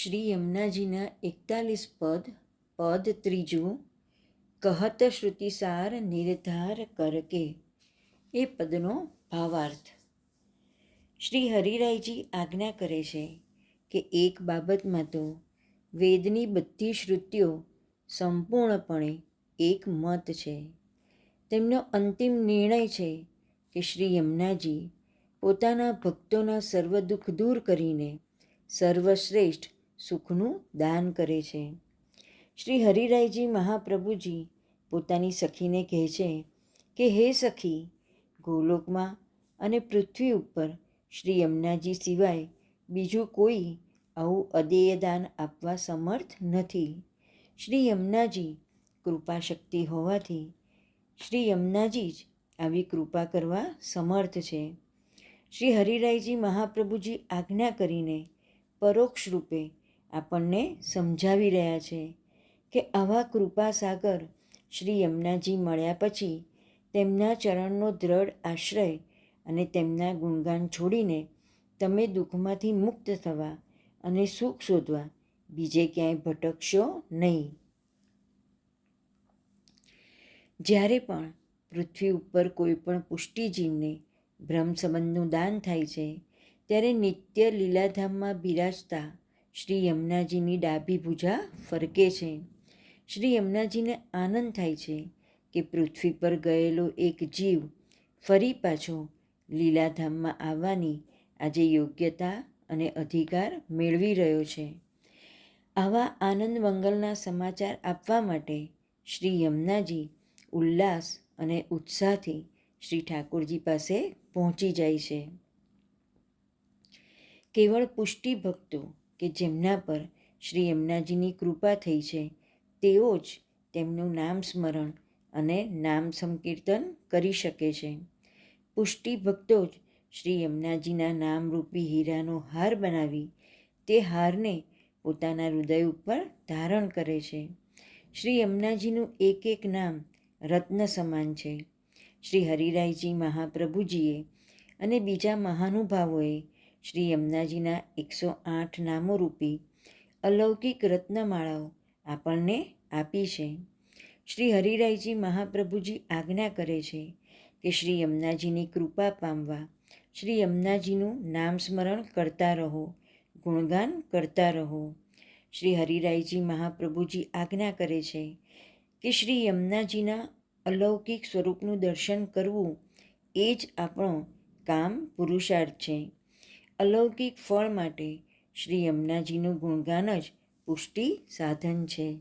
શ્રી યમુનાજીના 41 પદ. પદ 3. કહત શ્રુતિસાર નિર્ધાર કરકે. એ પદનો ભાવાર્થ. શ્રી હરિરાયજી આજ્ઞા કરે છે કે એક બાબતમાં તો વેદની બધી શ્રુતિઓ સંપૂર્ણપણે એક મત છે. તેમનો અંતિમ નિર્ણય છે કે શ્રી યમુનાજી પોતાના ભક્તોના સર્વ દુઃખ દૂર કરીને સર્વશ્રેષ્ઠ સુખનું દાન કરે છે. શ્રી હરિરાયજી મહાપ્રભુજી પોતાની સખીને કહે છે કે હે સખી, ગોલોકમાં અને પૃથ્વી ઉપર શ્રી યમુનાજી સિવાય બીજું કોઈ આવું અદેય દાન આપવા સમર્થ નથી. શ્રી યમુનાજી કૃપા શક્તિ હોવાથી શ્રી યમુનાજી જ આવી કૃપા કરવા સમર્થ છે. શ્રી હરિરાયજી મહાપ્રભુજી આજ્ઞા કરીને પરોક્ષ રૂપે આપણને સમજાવી રહ્યા છે કે આવા કૃપા સાગર શ્રી યમુનાજી મળ્યા પછી તેમના ચરણનો દ્રઢ આશ્રય અને તેમના ગુણગાન છોડીને તમે દુઃખમાંથી મુક્ત થવા અને સુખ શોધવા બીજે ક્યાંય ભટકશો નહીં. જ્યારે પણ પૃથ્વી ઉપર કોઈ પણ પુષ્ટિજીવને બ્રહ્મ સંબંધનું દાન થાય છે ત્યારે નિત્ય લીલાધામમાં બિરાજતા શ્રી યમુનાજીની ડાબી ભુજા ફરકે છે. શ્રી યમુનાજીને આનંદ થાય છે કે પૃથ્વી પર ગયેલો એક જીવ ફરી પાછો લીલાધામમાં આવવાની આજે યોગ્યતા અને અધિકાર મેળવી રહ્યો છે. આવા આનંદ મંગલના સમાચાર આપવા માટે શ્રી યમુનાજી ઉલ્લાસ અને ઉત્સાહથી શ્રી ઠાકોરજી પાસે પહોંચી જાય છે. કેવળ પુષ્ટિ ભક્તો કે જેમના પર શ્રી યમુનાજીની કૃપા થઈ છે તેઓ જ તેમનું નામ સ્મરણ અને નામ સંકીર્તન કરી શકે છે. પુષ્ટિ ભક્તો જ શ્રી યમુનાજીના નામરૂપી હીરાનો હાર બનાવી તે હારને પોતાના હૃદય ઉપર ધારણ કરે છે. શ્રી યમુનાજીનું એક એક નામ રત્ન સમાન છે. શ્રી હરિરાયજી મહાપ્રભુજીએ અને બીજા મહાનુભાવોએ શ્રી યમુનાજીના 108 નામોરૂપી અલૌકિક રત્નમાળાઓ આપણને આપી છે. શ્રી હરિરાયજી મહાપ્રભુજી આજ્ઞા કરે છે કે શ્રી યમુનાજીની કૃપા પામવા શ્રી યમુનાજીનું નામ સ્મરણ કરતા રહો, ગુણગાન કરતા રહો. શ્રી હરિરાયજી મહાપ્રભુજી આજ્ઞા કરે છે કે શ્રી યમુનાજીના અલૌકિક સ્વરૂપનું દર્શન કરવું એ જ આપણો કામ પુરુષાર્થ છે. અલૌકિક ફળ માટે શ્રી યમુનાજીનું ગુણગાન જ પુષ્ટિ સાધન છે.